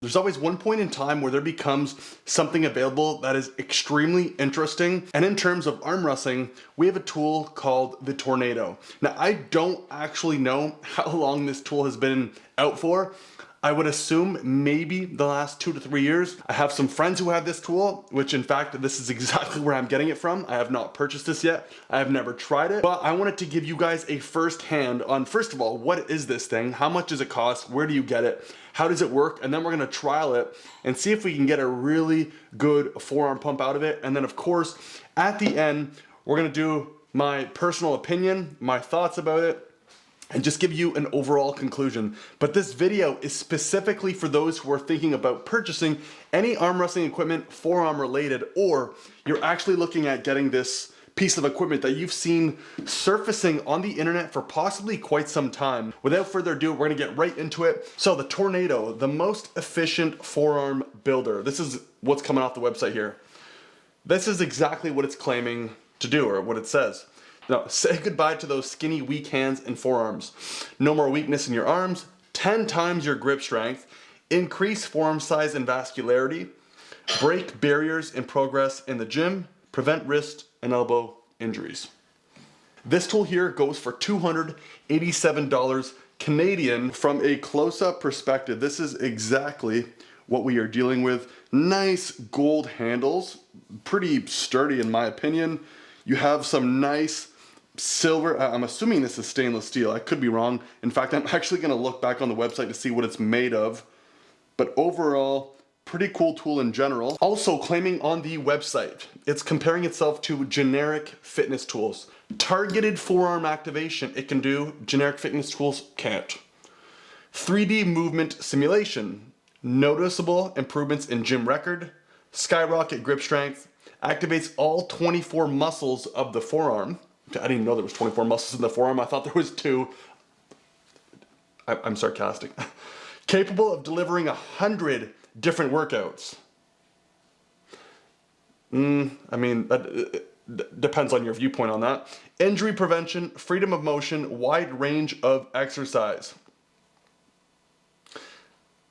There's always one point in time where there becomes something available that is extremely interesting. And in terms of arm wrestling, we have a tool called the Tornado. Now, I don't actually know how long this tool has been out for. I would assume maybe the last 2 to 3 years. I have some friends who have this tool, which in fact, this is exactly where I'm getting it from. I have not purchased this yet. I have never tried it, but I wanted to give you guys a first hand on, first of all, what is this thing? How much does it cost? Where do you get it? How does it work? And then we're gonna trial it and see if we can get a really good forearm pump out of it. And then of course, at the end, we're gonna do my personal opinion, my thoughts about it, and just give you an overall conclusion. But this video is specifically for those who are thinking about purchasing any arm wrestling equipment, forearm related, or you're actually looking at getting this piece of equipment that you've seen surfacing on the internet for possibly quite some time. Without further ado, we're gonna get right into it. So the Tornado, the most efficient forearm builder. This is what's coming off the website here. This is exactly what it's claiming to do, or what it says. Now, say goodbye to those skinny, weak hands and forearms. No more weakness in your arms, 10 times your grip strength, increase forearm size and vascularity, break barriers in progress in the gym, prevent wrist and elbow injuries. This tool here goes for $287 Canadian. From a close-up perspective, this is exactly what we are dealing with. Nice gold handles, pretty sturdy in my opinion. You have some nice silver, I'm assuming this is stainless steel, I could be wrong. In fact, I'm actually gonna look back on the website to see what it's made of. But overall, pretty cool tool in general. Also claiming on the website, it's comparing itself to generic fitness tools. Targeted forearm activation, it can do, generic fitness tools can't. 3D movement simulation, noticeable improvements in gym record, skyrocket grip strength, activates all 24 muscles of the forearm. I didn't even know there was 24 muscles in the forearm. I thought there was 2. I'm sarcastic. Capable of delivering 100 different workouts. I mean, that depends on your viewpoint on that. Injury prevention, freedom of motion, wide range of exercise.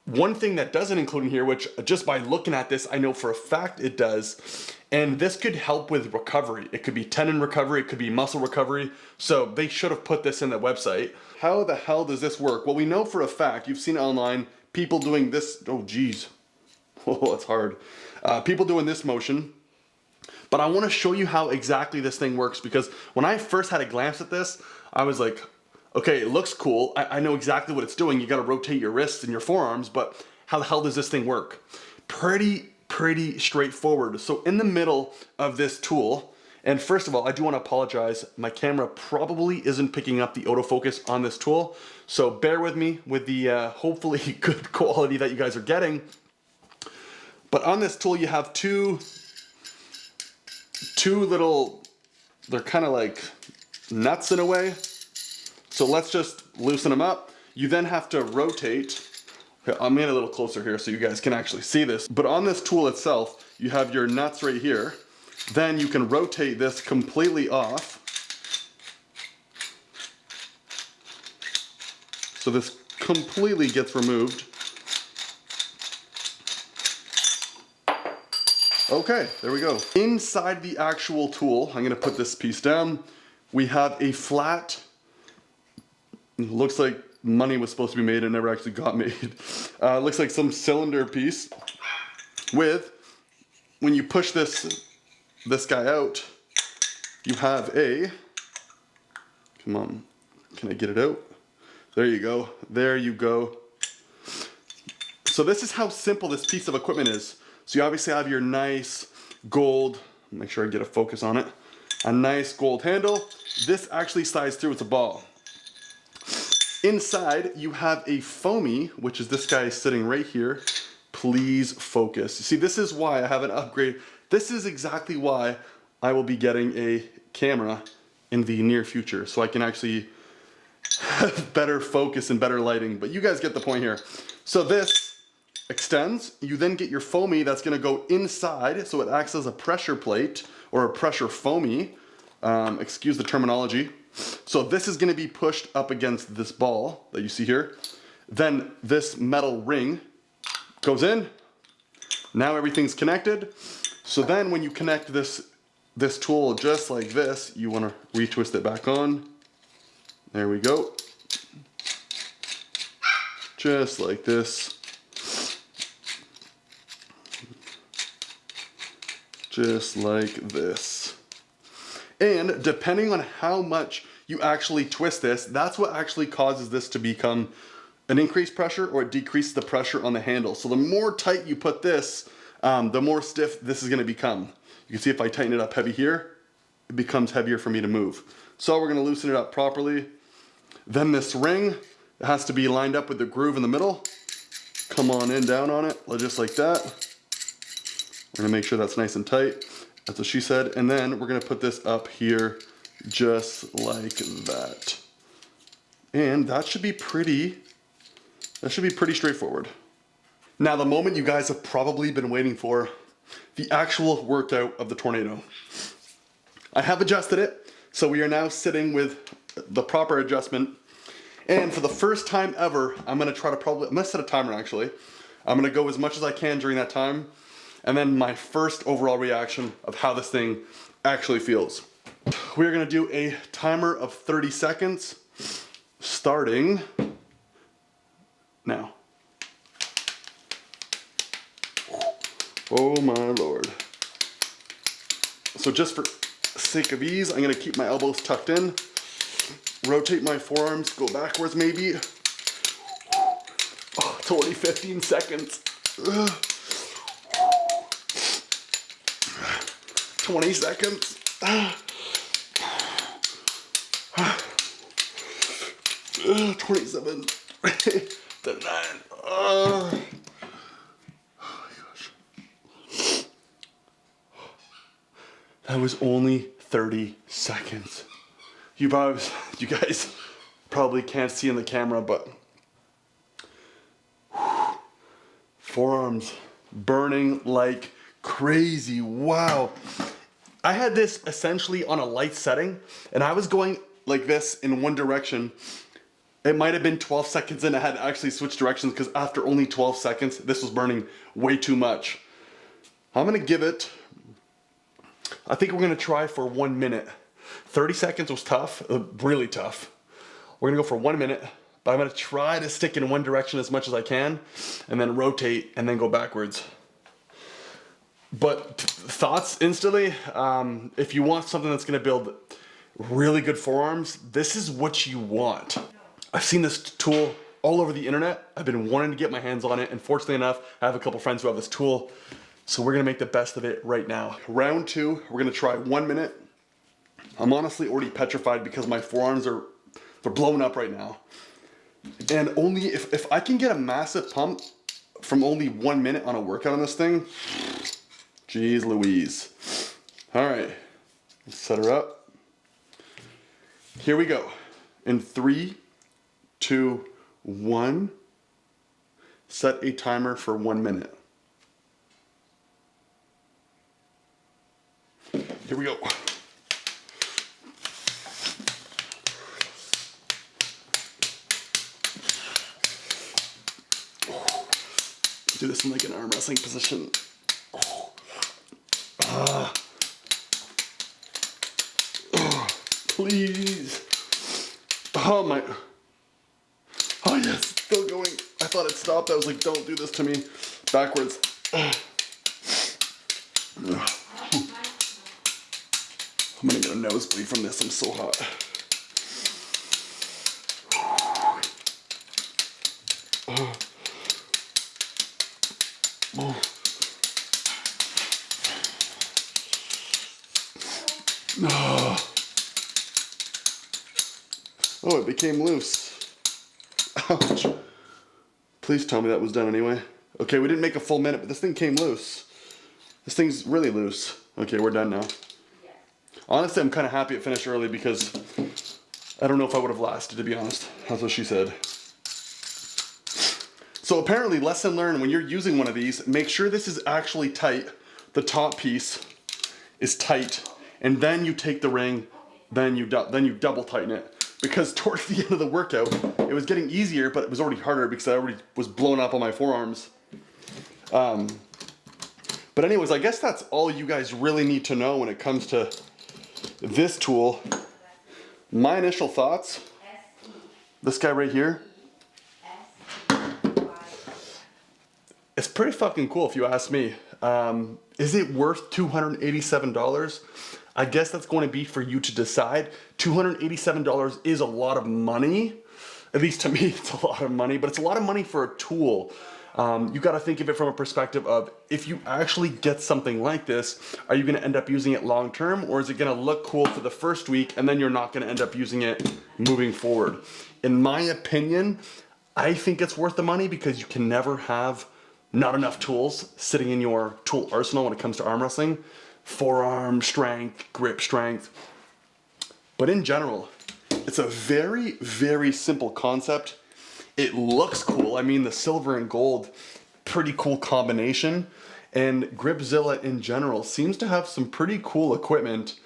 One thing that doesn't include in here, which just by looking at this, I know for a fact it does, and this could help with recovery. It could be tendon recovery, it could be muscle recovery, so they should have put this in the website. How the hell does this work? Well, we know for a fact, you've seen it online, people doing this, oh geez, oh, that's hard. People doing this motion, but I wanna show you how exactly this thing works, because when I first had a glance at this, I was like, okay, it looks cool. I know exactly what it's doing. You gotta rotate your wrists and your forearms, but how the hell does this thing work? Pretty straightforward. So in the middle of this tool, and first of all, I do wanna apologize. My camera probably isn't picking up the autofocus on this tool. So bear with me with the hopefully good quality that you guys are getting. But on this tool, you have two little, they're kind of like nuts in a way. So let's just loosen them up. You then have to rotate. I'll make it a little closer here so you guys can actually see this. But on this tool itself, you have your nuts right here. Then you can rotate this completely off. So this completely gets removed. Okay, there we go. Inside the actual tool, I'm gonna put this piece down. We have a flat, looks like money was supposed to be made and never actually got made. Looks like some cylinder piece with, when you push this guy out, you have a, come on, can I get it out? There you go, there you go. So this is how simple this piece of equipment is. So you obviously have your nice gold, make sure I get a focus on it, a nice gold handle. This actually slides through with a ball. Inside, you have a foamy, which is this guy sitting right here. Please focus. See, this is why I have an upgrade. This is exactly why I will be getting a camera in the near future, so I can actually have better focus and better lighting, but you guys get the point here. So this extends, you then get your foamy that's gonna go inside, so it acts as a pressure plate, or a pressure foamy, excuse the terminology. So this is gonna be pushed up against this ball that you see here. Then this metal ring Goes in. Now everything's connected. So then when you connect this tool just like this, you want to retwist it back on. There we go. Just like this. Just like this. And depending on how much you actually twist this, that's what actually causes this to become an increased pressure, or it decreases the pressure on the handle. So the more tight you put this, the more stiff this is gonna become. You can see if I tighten it up heavy here, it becomes heavier for me to move. So we're gonna loosen it up properly. Then this ring, it has to be lined up with the groove in the middle. Come on in, down on it, just like that. We're gonna make sure that's nice and tight. That's what she said. And then we're gonna put this up here just like that. And that should be pretty straightforward. Now, the moment you guys have probably been waiting for, the actual workout of the Tornado. I have adjusted it, so we are now sitting with the proper adjustment. And for the first time ever, I'm gonna set a timer actually. I'm gonna go as much as I can during that time, and then my first overall reaction of how this thing actually feels. We're gonna do a timer of 30 seconds, starting now. Oh my Lord. So just for sake of ease, I'm gonna keep my elbows tucked in, rotate my forearms, go backwards maybe. Oh, it's only 15 seconds. 20 seconds. 27, 39. Oh my gosh. That was only 30 seconds. You guys probably can't see in the camera, but forearms burning like crazy. Wow. I had this essentially on a light setting, and I was going like this in one direction. It might have been 12 seconds and I had to actually switch directions because after only 12 seconds, this was burning way too much. I'm gonna give it, I think we're gonna try for 1 minute. 30 seconds was tough, really tough. We're gonna go for 1 minute, but I'm gonna try to stick in one direction as much as I can and then rotate and then go backwards. But thoughts instantly, if you want something that's gonna build really good forearms, this is what you want. I've seen this tool all over the internet. I've been wanting to get my hands on it, and fortunately enough, I have a couple friends who have this tool, so we're gonna make the best of it right now. Round 2, we're gonna try 1 minute. I'm honestly already petrified because my forearms they're blown up right now. And only if I can get a massive pump from only 1 minute on a workout on this thing, geez Louise. All right, let's set her up. Here we go. In 3, 2, 1. Set a timer for 1 minute. Here we go. Do this in like an arm wrestling position. Please. Oh my. Oh yes, still going. I thought it stopped. I was like, don't do this to me. Backwards. I'm gonna get a nosebleed from this. I'm so hot. Oh, it became loose. Ouch. Please tell me that was done anyway. Okay, we didn't make a full minute, but this thing came loose. This thing's really loose. Okay, we're done now. Honestly, I'm kind of happy it finished early because I don't know if I would have lasted, to be honest. That's what she said. So apparently, lesson learned, when you're using one of these, make sure this is actually tight. The top piece is tight, and then you take the ring, then you double tighten it. Because towards the end of the workout, it was getting easier, but it was already harder because I already was blown up on my forearms. But anyways, I guess that's all you guys really need to know when it comes to this tool. My initial thoughts, this guy right here, it's pretty fucking cool if you ask me. Is it worth $287? I guess that's going to be for you to decide. $287 is a lot of money. At least to me, it's a lot of money, but it's a lot of money for a tool. You got to think of it from a perspective of, if you actually get something like this, are you going to end up using it long term, or is it going to look cool for the first week and then you're not going to end up using it moving forward? In my opinion, I think it's worth the money, because you can never have not enough tools sitting in your tool arsenal when it comes to arm wrestling. Forearm strength, grip strength. But in general, it's a very, very simple concept. It looks cool. I mean, the silver and gold, pretty cool combination. And Gripzilla in general seems to have some pretty cool equipment.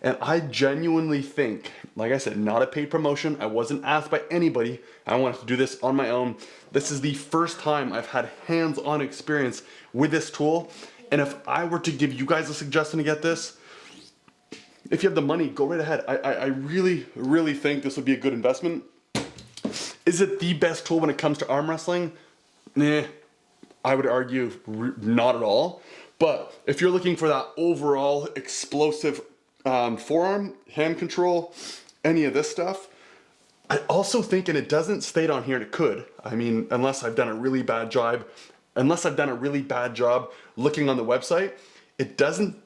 And I genuinely think, like I said, not a paid promotion. I wasn't asked by anybody. I wanted to do this on my own. This is the first time I've had hands-on experience with this tool. And if I were to give you guys a suggestion to get this, if you have the money, go right ahead. I really, really think this would be a good investment. Is it the best tool when it comes to arm wrestling? Nah, I would argue not at all. But if you're looking for that overall explosive forearm, hand control, any of this stuff, I also think, and it doesn't state on here, and it could, I mean, unless I've done a really bad job looking on the website, it doesn't,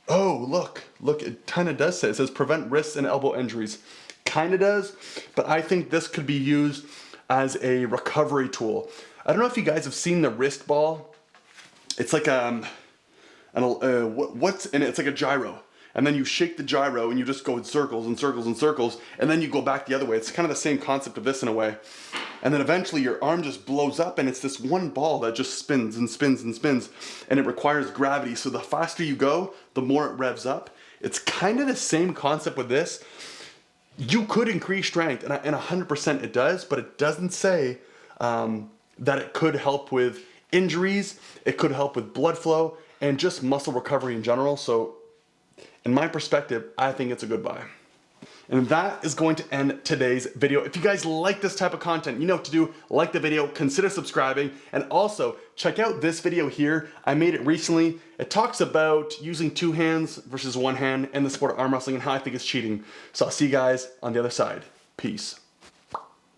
oh, look, it kind of does say, it says prevent wrists and elbow injuries. Kind of does, but I think this could be used as a recovery tool. I don't know if you guys have seen the wrist ball. It's like it's like a gyro. And then you shake the gyro and you just go in circles and circles and circles, and then you go back the other way. It's kind of the same concept of this in a way. And then eventually your arm just blows up, and it's this one ball that just spins and spins and spins, and it requires gravity. So the faster you go, the more it revs up. It's kind of the same concept with this. You could increase strength, and 100% it does, but it doesn't say that it could help with injuries, it could help with blood flow, and just muscle recovery in general. So in my perspective, I think it's a good buy. And that is going to end today's video. If you guys like this type of content, you know what to do. Like the video, consider subscribing, and also check out this video here. I made it recently. It talks about using two hands versus one hand in the sport of arm wrestling and how I think it's cheating. So I'll see you guys on the other side. Peace.